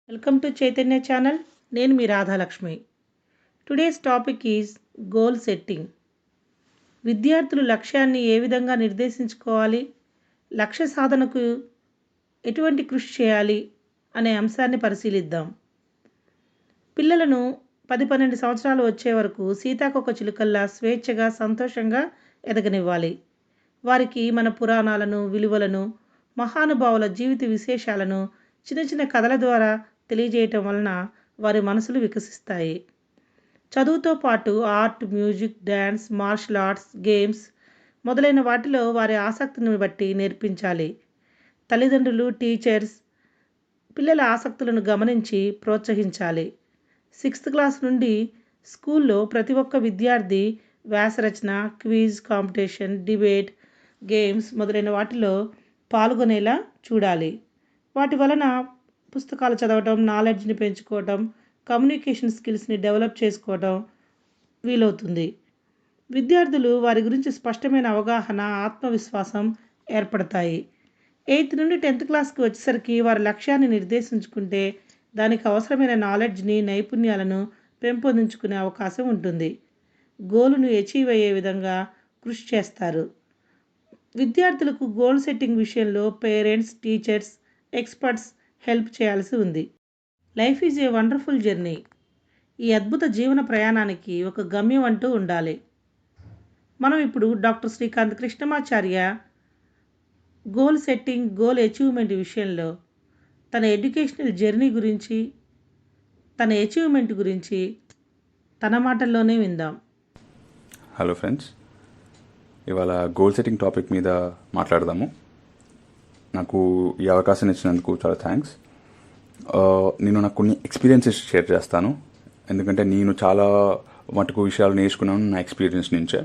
Welcome to Chaitanya channel. నేను మీ Radhalakshmi. Today's topic is goal setting. విద్యార్థులు లక్ష్యాన్ని ఏ విధంగా నిర్దేశించుకోవాలి, లక్ష్య సాధనకు ఎటువంటి కృషి చేయాలి అనే అంశాన్ని పరిశీలిద్దాం. పిల్లలను 10-12 సంవత్సరాలు వచ్చే వరకు సీతాకోక చిలుకల్లా స్వేచ్ఛగా సంతోషంగా ఎదగనివ్వాలి. వారికి మన పురాణాలను, విలువలను, మహానుభావుల జీవిత విశేషాలను చిన్న చిన్న కథల ద్వారా తెలియజేయటం వలన వారి మనసులు వికసిస్తాయి. చదువుతో పాటు art, music, dance, martial arts, games మొదలైన వాటిలో వారి ఆసక్తిని బట్టి నేర్పించాలి. తల్లిదండ్రులు, టీచర్స్ పిల్లల ఆసక్తులను గమనించి ప్రోత్సహించాలి. 6th క్లాస్ నుండి స్కూల్లో ప్రతి ఒక్క విద్యార్థి వ్యాసరచన, క్విజ్ కాంపిటీషన్, డిబేట్, గేమ్స్ మొదలైన వాటిలో పాల్గొనేలా చూడాలి. వాటి వలన పుస్తకాలు చదవటం, నాలెడ్జ్ని పెంచుకోవటం, కమ్యూనికేషన్ స్కిల్స్ని డెవలప్ చేసుకోవటం వీలవుతుంది. విద్యార్థులు వారి గురించి స్పష్టమైన అవగాహన, ఆత్మవిశ్వాసం ఏర్పడతాయి. 8th నుండి 10th క్లాస్కి వచ్చేసరికి వారి లక్ష్యాన్ని నిర్దేశించుకుంటే దానికి అవసరమైన నాలెడ్జ్ని, నైపుణ్యాలను పెంపొందించుకునే అవకాశం ఉంటుంది. గోలును అచీవ్ అయ్యే విధంగా కృషి చేస్తారు. విద్యార్థులకు గోల్ సెట్టింగ్ విషయంలో పేరెంట్స్, టీచర్స్, ఎక్స్పర్ట్స్ హెల్ప్ చేయాల్సి ఉంది. Life is a wonderful journey. ఈ అద్భుత జీవన ప్రయాణానికి ఒక గమ్యం అంటూ ఉండాలి. మనం ఇప్పుడు doctor Srikanth Krishnamacharya goal setting, goal achievement విషయంలో తన ఎడ్యుకేషనల్ జర్నీ గురించి, తన అచీవ్మెంట్ గురించి తన మాటల్లోనే విందాం. హలో ఫ్రెండ్స్, ఇవాళ గోల్ సెట్టింగ్ టాపిక్ మీద మాట్లాడదాము. నాకు ఈ అవకాశం ఇచ్చినందుకు చాలా థ్యాంక్స్. నేను నాకు కొన్ని ఎక్స్పీరియన్సెస్ షేర్ చేస్తాను. ఎందుకంటే నేను చాలా మటుకు విషయాలు నేర్చుకున్నాను నా ఎక్స్పీరియన్స్ నుంచే.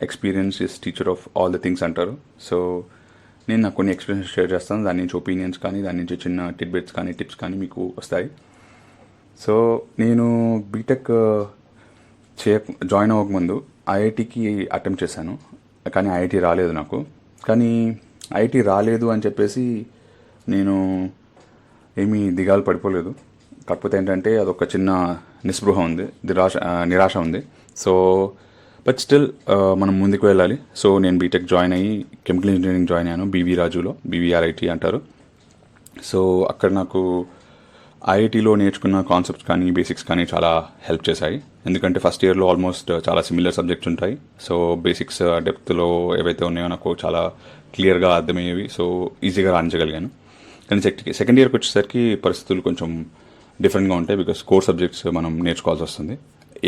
Experience is teacher of all the things అంటారు. సో నేను నాకు కొన్ని ఎక్స్పీరియన్స్ షేర్ చేస్తాను. దాని నుంచి ఒపీనియన్స్ కానీ, దాని నుంచి చిన్న టిడ్బిట్స్ కానీ, టిప్స్ కానీ మీకు వస్తాయి. సో నేను బీటెక్ జాయిన్ అవ్వకముందు ఐఐటికి అటెంప్ట్ చేశాను. కానీ ఐఐటి రాలేదు నాకు. కానీ ఐఐటి రాలేదు అని చెప్పేసి నేను ఏమీ దిగాలు పడిపోలేదు. కాకపోతే ఏంటంటే అదొక చిన్న నిస్పృహ ఉంది, నిరాశ ఉంది. సో బట్ స్టిల్ మనం ముందుకు వెళ్ళాలి. సో నేను బీటెక్ జాయిన్ అయ్యి కెమికల్ ఇంజనీరింగ్ జాయిన్ అయ్యాను బీవీ బీవీఆర్ఐటి అంటారు. సో అక్కడ నాకు ఐఐటిలో నేర్చుకున్న కాన్సెప్ట్స్ కానీ, బేసిక్స్ కానీ చాలా హెల్ప్ చేశాయి. ఎందుకంటే ఫస్ట్ ఇయర్లో ఆల్మోస్ట్ చాలా సిమిలర్ సబ్జెక్ట్స్ ఉంటాయి. సో బేసిక్స్ డెప్త్లో ఏవైతే ఉన్నాయో నాకు చాలా క్లియర్గా అర్థమయ్యేవి. సో ఈజీగా రాణించగలిగాను. కానీ సెకండ్ ఇయర్కి వచ్చేసరికి పరిస్థితులు కొంచెం డిఫరెంట్గా ఉంటాయి. బికాస్ కోర్ సబ్జెక్ట్స్ మనం నేర్చుకోవాల్సి వస్తుంది.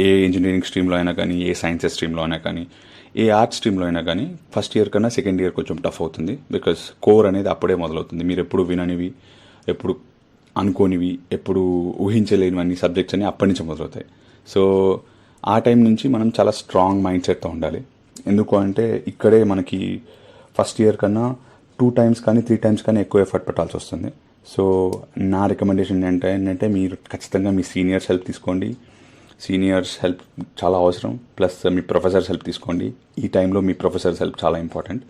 ఏ ఇంజనీరింగ్ స్ట్రీమ్లో అయినా కానీ, ఏ సైన్సెస్ స్ట్రీమ్లో అయినా కానీ, ఏ ఆర్ట్స్ స్ట్రీమ్లో అయినా కానీ ఫస్ట్ ఇయర్ కన్నా సెకండ్ ఇయర్ కొంచెం టఫ్ అవుతుంది. బికాస్ కోర్ అనేది అప్పుడే మొదలవుతుంది. మీరు ఎప్పుడు విననివి, ఎప్పుడు అనుకోనివి, ఎప్పుడు ఊహించలేనివన్నీ సబ్జెక్ట్స్ అన్ని అప్పటి నుంచి మొదలవుతాయి. సో ఆ టైం నుంచి మనం చాలా స్ట్రాంగ్ మైండ్ సెట్తో ఉండాలి. ఎందుకు అంటే ఇక్కడే మనకి ఫస్ట్ ఇయర్ కన్నా 2 times కానీ 3 times కానీ ఎక్కువ ఎఫర్ట్ పెట్టాల్సి వస్తుంది. సో నా రికమెండేషన్ ఏంటంటే మీరు ఖచ్చితంగా మీ సీనియర్స్ హెల్ప్ తీసుకోండి. సీనియర్స్ హెల్ప్ చాలా అవసరం. ప్లస్ మీ ప్రొఫెసర్స్ హెల్ప్ తీసుకోండి. ఈ టైంలో మీ ప్రొఫెసర్స్ హెల్ప్ చాలా ఇంపార్టెంట్.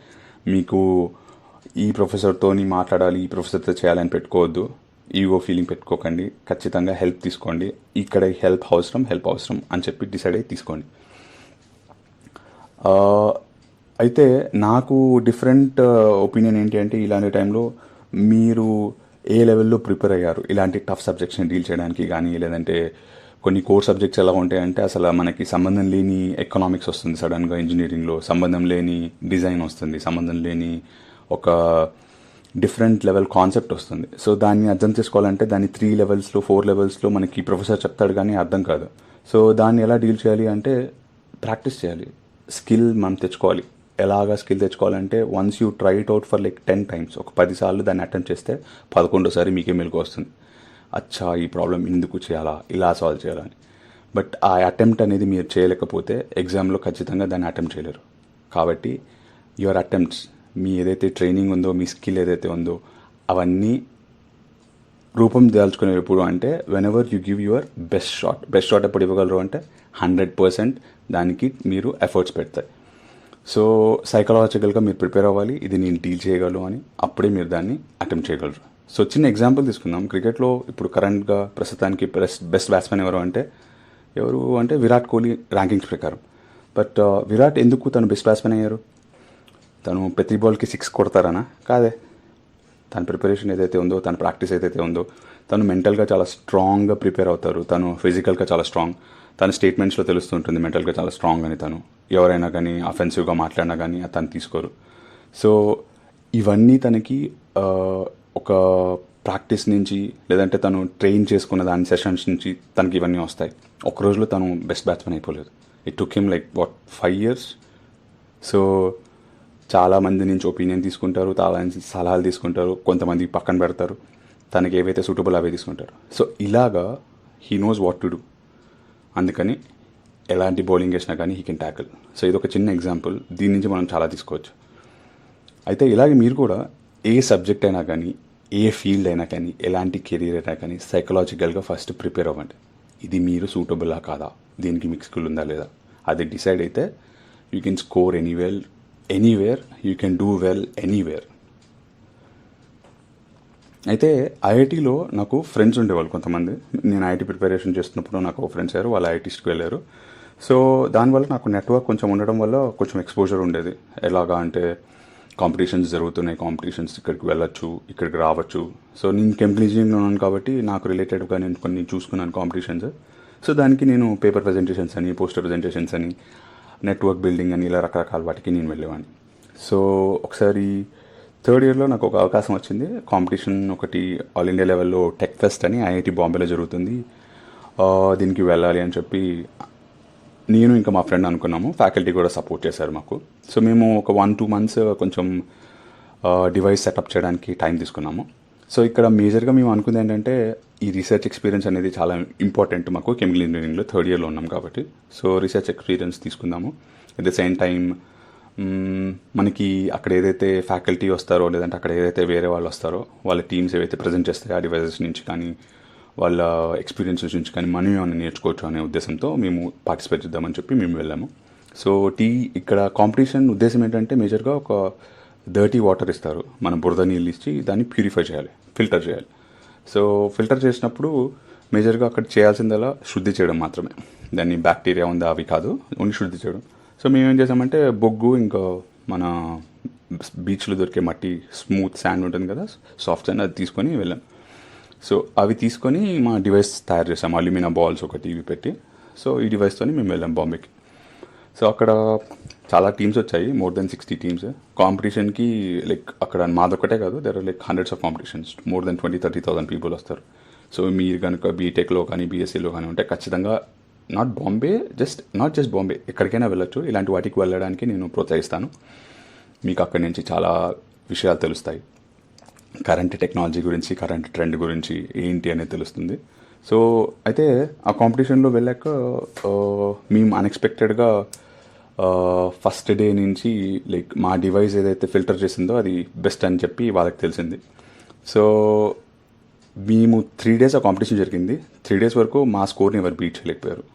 మీకు ఈ ప్రొఫెసర్తో మాట్లాడాలి, ఈ ప్రొఫెసర్తో చేయాలని పెట్టుకోవద్దు. ఈగో ఫీలింగ్ పెట్టుకోకండి. ఖచ్చితంగా హెల్ప్ తీసుకోండి. ఇక్కడ హెల్ప్ అవసరం అని చెప్పి డిసైడ్ అయ్యి తీసుకోండి. అయితే నాకు డిఫరెంట్ ఒపీనియన్ ఏంటి అంటే ఇలాంటి టైంలో మీరు ఏ లెవెల్లో ప్రిపేర్ అయ్యారు ఇలాంటి టఫ్ సబ్జెక్ట్స్ని డీల్ చేయడానికి కానీ, లేదంటే కొన్ని కోర్ సబ్జెక్ట్స్ ఎలా ఉంటాయంటే అసలు మనకి సంబంధం లేని ఎకనామిక్స్ వస్తుంది సడన్గా ఇంజనీరింగ్లో, సంబంధం లేని డిజైన్ వస్తుంది, సంబంధం లేని ఒక డిఫరెంట్ లెవెల్ కాన్సెప్ట్ వస్తుంది. సో దాన్ని అర్థం చేసుకోవాలంటే దాన్ని 3 levelsలో 4 levelsలో మనకి ప్రొఫెసర్ చెప్తాడు కానీ అర్థం కాదు. సో దాన్ని ఎలా డీల్ చేయాలి అంటే ప్రాక్టీస్ చేయాలి. స్కిల్ మనం తెచ్చుకోవాలి. ఎలాగా స్కిల్ తెచ్చుకోవాలంటే once you try it out for 10 times, ఒక 10 సార్లు దాన్ని అటెంప్ట్ చేస్తే 11వ మీకే మెలకు వస్తుంది. అచ్చా ఈ ప్రాబ్లం ఎందుకు చేయాలా, ఇలా సాల్వ్ చేయాలని. బట్ ఆ అటెంప్ట్ అనేది మీరు చేయలేకపోతే ఎగ్జామ్లో ఖచ్చితంగా దాన్ని అటెంప్ట్ చేయలేరు. కాబట్టి యువర్ అటెంప్ట్స్, మీ ఏదైతే ట్రైనింగ్ ఉందో, మీ స్కిల్ ఏదైతే ఉందో అవన్నీ రూపం దాల్చుకునే ఎప్పుడు అంటే when ever you give your best shot ఎప్పుడు ఇవ్వగలరు అంటే 100% దానికి మీరు ఎఫర్ట్స్ పెడతాయి. సో సైకలాజికల్గా మీరు ప్రిపేర్ అవ్వాలి, ఇది నేను డీల్ చేయగలను అని. అప్పుడే మీరు దాన్ని అటెంప్ట్ చేయగలరు. సో చిన్న ఎగ్జాంపుల్ తీసుకుందాం. క్రికెట్లో ఇప్పుడు కరెంట్గా ప్రస్తుతానికి బెస్ట్ బ్యాట్స్మెన్ ఎవరు అంటే విరాట్ కోహ్లీ ర్యాంకింగ్స్ ప్రకారం. బట్ విరాట్ ఎందుకు తను బెస్ట్ బ్యాట్స్మెన్ అయ్యారు? తను ప్రతి బాల్కి 6 కొడతారనా? కాదే. తన ప్రిపరేషన్ ఏదైతే ఉందో, తన ప్రాక్టీస్ ఏదైతే ఉందో, తను మెంటల్గా చాలా స్ట్రాంగ్గా ప్రిపేర్ అవుతారు. తను ఫిజికల్గా చాలా స్ట్రాంగ్. తన స్టేట్మెంట్స్లో తెలుస్తుంటుంది మెంటల్గా చాలా స్ట్రాంగ్ అని. తను ఎవరైనా కానీ అఫెన్సివ్గా మాట్లాడినా కానీ తను తీసుకోరు. సో ఇవన్నీ తనకి ఒక ప్రాక్టీస్ నుంచి, లేదంటే తను ట్రైన్ చేసుకున్న దాని సెషన్స్ నుంచి తనకి ఇవన్నీ వస్తాయి. ఒక రోజులో తను బెస్ట్ బ్యాట్స్మెన్ అయిపోలేదు. It took him like 5 years. So చాలామంది నుంచి ఒపీనియన్ తీసుకుంటారు, చాలా సలహాలు తీసుకుంటారు, కొంతమంది పక్కన పెడతారు, తనకి ఏవైతే సూటబుల్ అవే తీసుకుంటారు. సో ఇలాగా he knows what to do. అందుకని ఎలాంటి బౌలింగ్ వేసినా కానీ హీ కెన్ ట్యాకిల్. సో ఇది ఒక చిన్న ఎగ్జాంపుల్. దీని నుంచి మనం చాలా తీసుకోవచ్చు. అయితే ఇలాగే మీరు కూడా ఏ సబ్జెక్ట్ అయినా కానీ, ఏ ఫీల్డ్ అయినా కానీ, ఎలాంటి కెరీర్ అయినా కానీ సైకలాజికల్గా ఫస్ట్ ప్రిపేర్ అవ్వండి. ఇది మీరు సూటబుల్లా కాదా, దీనికి మీకు స్కిల్ ఉందా లేదా, అది డిసైడ్ అయితే you can score anywhere, you can do well anywhere. అయితే ఐఐటీలో నాకు ఫ్రెండ్స్ ఉండేవాళ్ళు కొంతమంది. నేను ఐఐటీ ప్రిపరేషన్ చేస్తున్నప్పుడు నాకు ఫ్రెండ్స్ అయ్యారు, వాళ్ళు ఐఐటీస్కి వెళ్ళారు. సో దానివల్ల నాకు నెట్వర్క్ కొంచెం ఉండడం వల్ల కొంచెం ఎక్స్పోజర్ ఉండేది. ఎలాగా అంటే కాంపిటీషన్స్ జరుగుతున్నాయి, కాంపిటీషన్స్ ఇక్కడికి వెళ్ళొచ్చు, ఇక్కడికి రావచ్చు. సో నేను కెమికల్ ఇంజనీరింగ్లో ఉన్నాను కాబట్టి నాకు రిలేటెడ్గా నేను కొన్ని చూసుకున్నాను కాంపిటీషన్స్. సో దానికి నేను పేపర్ ప్రజెంటేషన్స్ అని, పోస్టర్ ప్రజెంటేషన్స్ అని, నెట్వర్క్ బిల్డింగ్ అని, ఇలా రకరకాల వాటికి నేను వెళ్ళేవాడిని. సో ఒకసారి 3rd yearలో నాకు ఒక అవకాశం వచ్చింది. కాంపిటీషన్ ఒకటి ఆల్ ఇండియా లెవెల్లో టెక్ ఫెస్ట్ అని ఐఐటి బాంబేలో జరుగుతుంది, దీనికి వెళ్ళాలి అని చెప్పి నేను ఇంకా మా ఫ్రెండ్ అనుకున్నాము. ఫ్యాకల్టీ కూడా సపోర్ట్ చేశారు మాకు. సో మేము ఒక 1-2 months కొంచెం డివైస్ సెటప్ చేయడానికి టైం తీసుకున్నాము. సో ఇక్కడ మేజర్గా మేము అనుకుంది ఏంటంటే ఈ రీసెర్చ్ ఎక్స్పీరియన్స్ అనేది చాలా ఇంపార్టెంట్ మాకు. కెమికల్ ఇంజనీరింగ్లో 3rd yearలో ఉన్నాం కాబట్టి సో రీసెర్చ్ ఎక్స్పీరియన్స్ తీసుకుందాము. ఎట్ ద సేమ్ టైం మనకి అక్కడ ఏదైతే ఫ్యాకల్టీ వస్తారో, లేదంటే అక్కడ ఏదైతే వేరే వాళ్ళు వస్తారో, వాళ్ళ టీమ్స్ ఏవైతే ప్రజెంట్ చేస్తాయో ఆ డివైజెస్ నుంచి కానీ, వాళ్ళ ఎక్స్పీరియన్సెస్ నుంచి కానీ మనం ఏమైనా నేర్చుకోవచ్చు అనే ఉద్దేశంతో మేము పార్టిసిపేట్ చేద్దామని చెప్పి మేము వెళ్ళాము. సో ఇక్కడ కాంపిటీషన్ ఉద్దేశం ఏంటంటే మేజర్గా ఒక డర్టీ వాటర్ ఇస్తారు, మనం బురద నీళ్ళు ఇచ్చి దాన్ని ప్యూరిఫై చేయాలి, ఫిల్టర్ చేయాలి. సో ఫిల్టర్ చేసినప్పుడు మేజర్గా అక్కడ చేయాల్సిందలా శుద్ధి చేయడం మాత్రమే. దాన్ని బ్యాక్టీరియా ఉందా అవి కాదు, ఓన్లీ శుద్ధి చేయడం. సో మేమేం చేసామంటే బొగ్గు, ఇంకా మన బీచ్లో దొరికే మట్టి, స్మూత్ శాండ్ ఉంటుంది కదా, సాఫ్ట్ శాండ్, అది తీసుకొని వెళ్ళాం. సో అవి తీసుకొని మా డివైస్ తయారు చేసాం, అల్యూమినియం బాల్స్ ఒక టీవీ పెట్టి. సో ఈ డివైస్తో మేము వెళ్ళాం బాంబేకి. సో అక్కడ చాలా టీమ్స్ వచ్చాయి, more than 60 teams. కాంపిటీషన్కి లైక్ అక్కడ మాదొక్కటే కాదు, there are like hundreds of competitions, more than 20,000-30,000 people వస్తారు. సో మీరు కనుక బీటెక్లో కానీ బీఎస్సీలో కానీ ఉంటే ఖచ్చితంగా నాట్ జస్ట్ బాంబే, ఎక్కడికైనా వెళ్ళొచ్చు. ఇలాంటి వాటికి వెళ్ళడానికి నేను ప్రోత్సహిస్తాను. మీకు అక్కడి నుంచి చాలా విషయాలు తెలుస్తాయి, కరెంట్ టెక్నాలజీ గురించి, కరెంట్ ట్రెండ్ గురించి ఏంటి అనేది తెలుస్తుంది. సో అయితే ఆ కాంపిటీషన్లో వెళ్ళాక మేము అన్ఎక్స్పెక్టెడ్గా ఫస్ట్ డే నుంచి లైక్ మా డివైస్ ఏదైతే ఫిల్టర్ చేసిందో అది బెస్ట్ అని చెప్పి వాళ్ళకి తెలిసింది. సో మేము 3 days ఆ కాంపిటీషన్ జరిగింది. 3 days వరకు మా స్కోర్ని ఎవరు బీట్ చేయలేకపోయారు.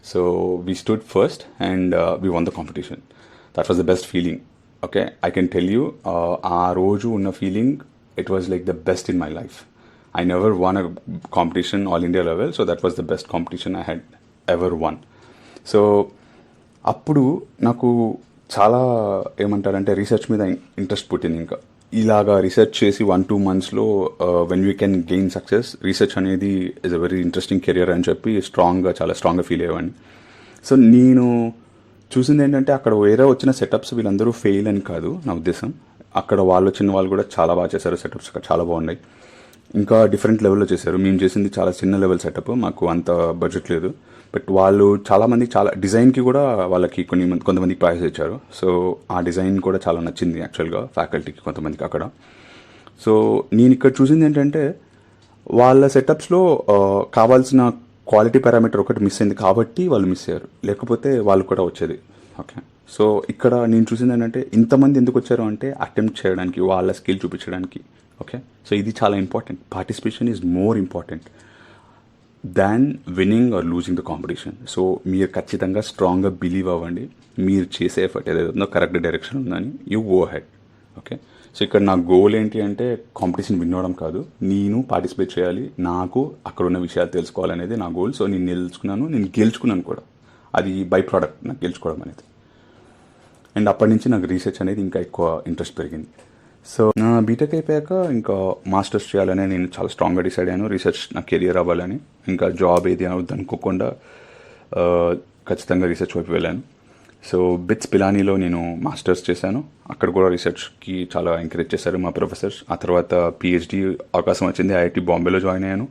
So we stood first and we one the competition. That was the best feeling. Okay, I can tell you, ఆ రోజు ఉన్న feeling, it was like the best in my life. I never won a competition all India level, so that was the best competition I had ever won. So అప్పుడు నాకు చాలా ఏమంటారంటే research మీద interest పుట్టింది. ఇంకా ఇలాగా రీసెర్చ్ చేసి 1-2 monthsలో when we can gain success, research అనేది is a very interesting career అని చెప్పి చాలా స్ట్రాంగ్గా ఫీల్ అయ్యేవాడిని. సో నేను చూసింది ఏంటంటే అక్కడ వేరే వచ్చిన సెటప్స్ వీళ్ళందరూ ఫెయిల్ అని కాదు నా ఉద్దేశం. అక్కడ వాళ్ళు వచ్చిన వాళ్ళు కూడా చాలా బాగా చేశారు, సెటప్స్ చాలా బాగున్నాయి, ఇంకా డిఫరెంట్ లెవెల్లో చేశారు. మేము చేసింది చాలా చిన్న లెవెల్ సెటప్, మాకు అంత బడ్జెట్ లేదు. బట్ వాళ్ళు చాలామంది చాలా డిజైన్కి కూడా వాళ్ళకి కొంతమందికి ప్రైజ్ ఇచ్చారు. సో ఆ డిజైన్ కూడా చాలా నచ్చింది యాక్చువల్గా ఫ్యాకల్టీకి, కొంతమందికి అక్కడ. సో నేను ఇక్కడ చూసింది ఏంటంటే వాళ్ళ సెటప్స్లో కావాల్సిన క్వాలిటీ పారామీటర్ ఒకటి మిస్ అయింది కాబట్టి వాళ్ళు మిస్ అయ్యారు, లేకపోతే వాళ్ళు కూడా వచ్చేది. ఓకే, సో ఇక్కడ నేను చూసింది ఏంటంటే ఇంతమంది ఎందుకు వచ్చారు అంటే అటెంప్ట్ చేయడానికి, వాళ్ళ స్కిల్ చూపించడానికి. ఓకే, సో ఇది చాలా important. Participation is more important than winning or losing the competition. So మీరు ఖచ్చితంగా స్ట్రాంగ్గా బిలీవ్ అవ్వండి, మీరు చేసే ఎఫర్ట్ ఏదైతే ఉందో కరెక్ట్ డైరెక్షన్ ఉందని, you go head. Okay, so ఇక్కడ నా గోల్ ఏంటి అంటే కాంపిటీషన్ విన్ అవ్వడం కాదు, నేను పార్టిసిపేట్ చేయాలి, నాకు అక్కడ ఉన్న విషయాలు తెలుసుకోవాలనేది నా గోల్. సో నేను నిలుచుకున్నాను, నేను గెలుచుకున్నాను కూడా. అది బై ప్రోడక్ట్ నాకు గెలుచుకోవడం అనేది. అండ్ అప్పటి నుంచి నాకు రీసెర్చ్ అనేది ఇంకా ఎక్కువ ఇంట్రెస్ట్ పెరిగింది. సో నా బీటెక్ అయిపోయాక ఇంకా మాస్టర్స్ చేయాలని నేను చాలా స్ట్రాంగ్గా డిసైడ్ అయ్యాను. రీసెర్చ్ నా కెరియర్ అవ్వాలని, ఇంకా జాబ్ ఏది అవుద్ది అనుకోకుండా ఖచ్చితంగా రీసెర్చ్ వైపు వెళ్ళాను. సో బిట్స్ పిలానీలో నేను మాస్టర్స్ చేశాను. అక్కడ కూడా రీసెర్చ్కి చాలా ఎంకరేజ్ చేశారు మా ప్రొఫెసర్స్. ఆ తర్వాత పిహెచ్డి అవకాశం వచ్చింది, ఐఐటి బాంబేలో జాయిన్ అయ్యాను.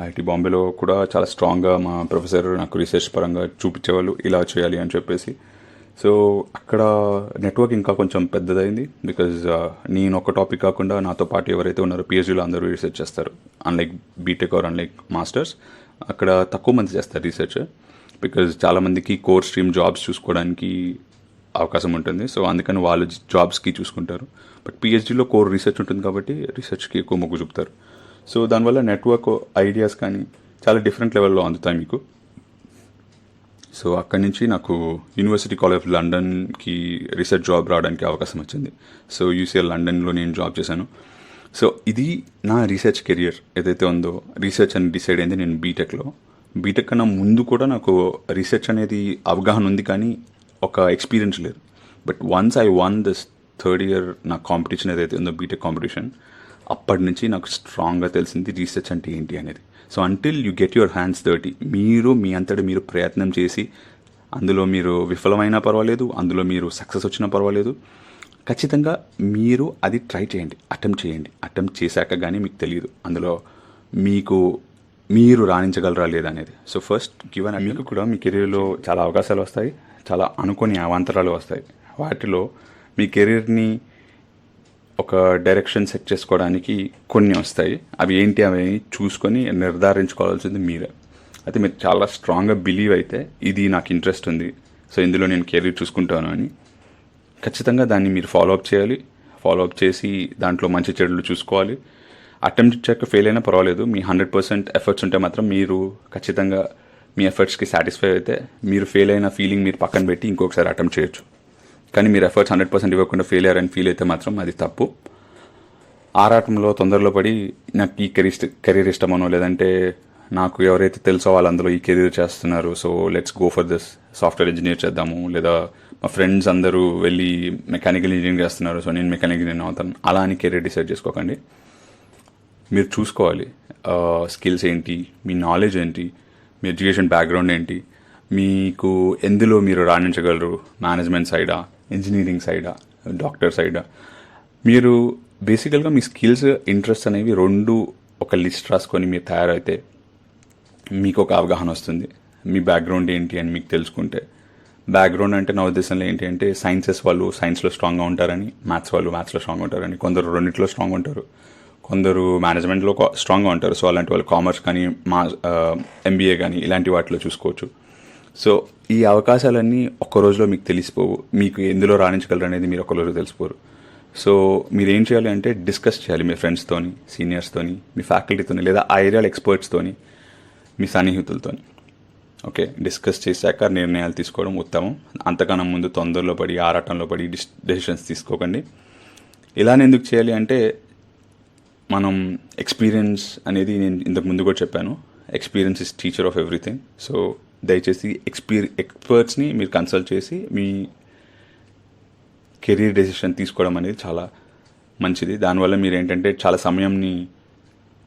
ఐఐటి బాంబేలో కూడా చాలా స్ట్రాంగ్గా మా ప్రొఫెసర్ నాకు రీసెర్చ్ పరంగా చూపించేవాళ్ళు, ఇలా చేయాలి అని చెప్పేసి. సో అక్కడ నెట్వర్క్ ఇంకా కొంచెం పెద్దదైంది. బికాజ్ నేను ఒక టాపిక్ కాకుండా నాతో పాటు ఎవరైతే ఉన్నారో పిహెచ్డీలో అందరూ రీసెర్చ్ చేస్తారు. Unlike BTech or unlike masters అక్కడ తక్కువ మంది చేస్తారు రీసెర్చ్. బికాజ్ చాలామందికి కోర్ స్ట్రీమ్ జాబ్స్ చూసుకోవడానికి అవకాశం ఉంటుంది. సో అందుకని వాళ్ళు జాబ్స్కి చూసుకుంటారు. బట్ పిహెచ్డీలో కోర్ రీసెర్చ్ ఉంటుంది కాబట్టి రీసెర్చ్కి ఎక్కువ మొగ్గు చూపుతారు. సో దానివల్ల నెట్వర్క్ ఐడియాస్ కానీ చాలా డిఫరెంట్ లెవెల్లో అందుతాయి మీకు. సో అక్కడి నుంచి నాకు యూనివర్సిటీ కాలేజ్ ఆఫ్ లండన్కి రీసెర్చ్ జాబ్ రావడానికి అవకాశం వచ్చింది. సో యూసీఎల్ లండన్లో నేను జాబ్ చేశాను. సో ఇది నా రీసెర్చ్ కెరియర్ ఏదైతే ఉందో, రీసెర్చ్ అని డిసైడ్ అయింది నేను బీటెక్లో. బీటెక్ కన్నా ముందు కూడా నాకు రీసెర్చ్ అనేది అవగాహన ఉంది, కానీ ఒక ఎక్స్పీరియన్స్ లేదు. But once I one this third year నా కాంపిటీషన్ ఏదైతే ఉందో బీటెక్ కాంపిటీషన్, అప్పటి నుంచి నాకు స్ట్రాంగ్గా తెలిసింది రీసెర్చ్ అంటే ఏంటి అనేది. So until you get your hands dirty, మీరు మీ అంతటా మీరు ప్రయత్నం చేసి అందులో మీరు విఫలమైనా పర్వాలేదు, అందులో మీరు సక్సెస్ వచ్చినా పర్వాలేదు, ఖచ్చితంగా మీరు అది ట్రై చేయండి, అటెంప్ట్ చేయండి. అటెంప్ట్ చేశాక కానీ మీకు తెలియదు అందులో మీరు రాణించగలరా లేదా అనేది. సో ఫస్ట్ గివెన్ మీకు కూడా మీ కెరీర్లో చాలా అవకాశాలు వస్తాయి, చాలా అనుకోని అవాంతరాలు వస్తాయి. వాటిలో మీ కెరీర్ని ఒక డైరెక్షన్ సెట్ చేసుకోవడానికి కొన్ని వస్తాయి. అవి ఏంటి అవి చూసుకొని నిర్ధారించుకోవాల్సింది మీరే. అయితే మీరు చాలా స్ట్రాంగ్గా బిలీవ్ అయితే ఇది నాకు ఇంట్రెస్ట్ ఉంది, సో ఇందులో నేను కెరీర్ చూసుకుంటాను అని, ఖచ్చితంగా దాన్ని మీరు ఫాలోఅప్ చేయాలి. ఫాలోఅప్ చేసి దాంట్లో మంచి చెడులు చూసుకోవాలి. అటెంప్ట్ చేయక ఫెయిల్ అయినా పర్వాలేదు, మీ 100% ఎఫర్ట్స్ ఉంటే మాత్రం మీరు ఖచ్చితంగా మీ ఎఫర్ట్స్కి సాటిస్ఫై అయితే మీరు ఫెయిల్ అయిన ఫీలింగ్ మీరు పక్కన పెట్టి ఇంకొకసారి అటెంప్ట్ చేయొచ్చు. కానీ మీరు ఎఫర్ట్స్ 100% ఇవ్వకుండా ఫెయిల్ అయ్యారని ఫీల్ అయితే మాత్రం అది తప్పు. ఆరాటంలో తొందరలో పడి నాకు ఈ కెరీర్ ఇష్టమనో, లేదంటే నాకు ఎవరైతే తెలుసో వాళ్ళందరూ ఈ కెరీర్ చేస్తున్నారు, so let's go for this, software engineer చేద్దాము, లేదా మా ఫ్రెండ్స్ అందరూ వెళ్ళి మెకానికల్ ఇంజనీరింగ్ చేస్తున్నారు, సో నేను మెకానికల్ ఇంజనీర్ అవుతాను, అలా అని కెరీర్ డిసైడ్ చేసుకోకండి. మీరు చూసుకోవాలి స్కిల్స్ ఏంటి, మీ నాలెడ్జ్ ఏంటి, మీ ఎడ్యుకేషన్ బ్యాక్గ్రౌండ్ ఏంటి, మీకు ఎందులో మీరు రాణించగలరు, మేనేజ్మెంట్ సైడా, ఇంజనీరింగ్ సైడా, డాక్టర్ సైడా. మీరు బేసికల్గా మీ స్కిల్స్, ఇంట్రెస్ట్ అనేవి రెండు ఒక లిస్ట్ రాసుకొని మీరు తయారైతే మీకు ఒక అవగాహన వస్తుంది. మీ బ్యాక్గ్రౌండ్ ఏంటి అని మీకు తెలుసుకుంటే, బ్యాక్గ్రౌండ్ అంటే నా ఉద్దేశంలో ఏంటి అంటే సైన్సెస్ వాళ్ళు సైన్స్లో స్ట్రాంగ్గా ఉంటారని, మ్యాథ్స్ వాళ్ళు మ్యాథ్స్లో స్ట్రాంగ్ ఉంటారని, కొందరు రెండింటిలో స్ట్రాంగ్ ఉంటారు, కొందరు మేనేజ్మెంట్లో స్ట్రాంగ్గా ఉంటారు. సో అలాంటి వాళ్ళు కామర్స్ కానీ ఎంబీఏ కానీ ఇలాంటి వాటిలో చూసుకోవచ్చు. సో ఈ అవకాశాలన్నీ ఒక్క రోజులో మీకు తెలిసిపోవు, మీకు ఎందులో రాణించగలరు అనేది మీరు ఒక్క రోజులో తెలిసిపోరు. సో మీరు ఏం చేయాలి అంటే డిస్కస్ చేయాలి మీ ఫ్రెండ్స్తోని, సీనియర్స్తోని, మీ ఫ్యాకల్టీతోని, లేదా ఆ ఏరియాల ఎక్స్పర్ట్స్తోని, మీ సన్నిహితులతోని. ఓకే, డిస్కస్ చేశాక నిర్ణయాలు తీసుకోవడం ఉత్తమం. అంతకన్నా ముందు తొందరలో పడి ఆరాటంలో పడి డెసిషన్స్ తీసుకోకండి. ఇలానే ఎందుకు చేయాలి అంటే మనం ఎక్స్పీరియన్స్ అనేది నేను ఇంతకు ముందు కూడా చెప్పాను, experience is teacher of everything. So దయచేసి ఎక్స్పర్ట్స్ని మీరు కన్సల్ట్ చేసి మీ కెరీర్ డెసిషన్ తీసుకోవడం అనేది చాలా మంచిది. దానివల్ల మీరు ఏంటంటే చాలా సమయంని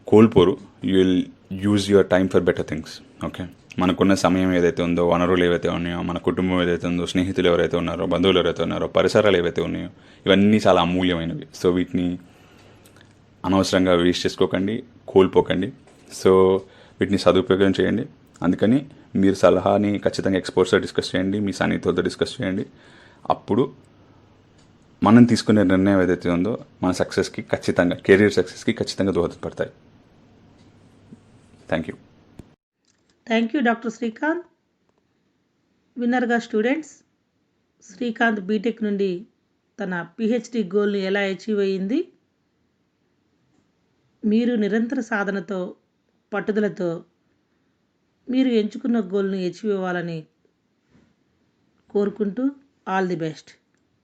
కోల్పోరు, you will use your time for better things. Okay, మనకున్న సమయం ఏదైతే ఉందో, వనరులు ఏవైతే ఉన్నాయో, మన కుటుంబం ఏదైతే ఉందో, స్నేహితులు ఎవరైతే ఉన్నారో, బంధువులు ఎవరైతే ఉన్నారో, పరిసరాలు ఏవైతే ఉన్నాయో, ఇవన్నీ చాలా అమూల్యమైనవి. సో వీటిని అనవసరంగా వేస్ట్ చేసుకోకండి, కోల్పోకండి. సో వీటిని సదుపయోగం చేయండి. అందుకని మీరు సలహాని ఖచ్చితంగా ఎక్స్పర్ట్స్తో డిస్కస్ చేయండి, మీ సన్నిహితులతో డిస్కస్ చేయండి. అప్పుడు మనం తీసుకునే నిర్ణయం ఏదైతే ఉందో మన సక్సెస్కి ఖచ్చితంగా, కెరీర్ సక్సెస్కి ఖచ్చితంగా దోహదపడతాయి. Thank you. Thank you doctor Srikanth. విన్నర్గా స్టూడెంట్స్, శ్రీకాంత్ బీటెక్ నుండి తన పిహెచ్డి గోల్ని ఎలా అచీవ్ అయ్యింది, మీరు నిరంతర సాధనతో, పట్టుదలతో మీరు ఎంచుకున్న గోల్ని అచీవ్ అవ్వాలని కోరుకుంటూ ఆల్ ది బెస్ట్.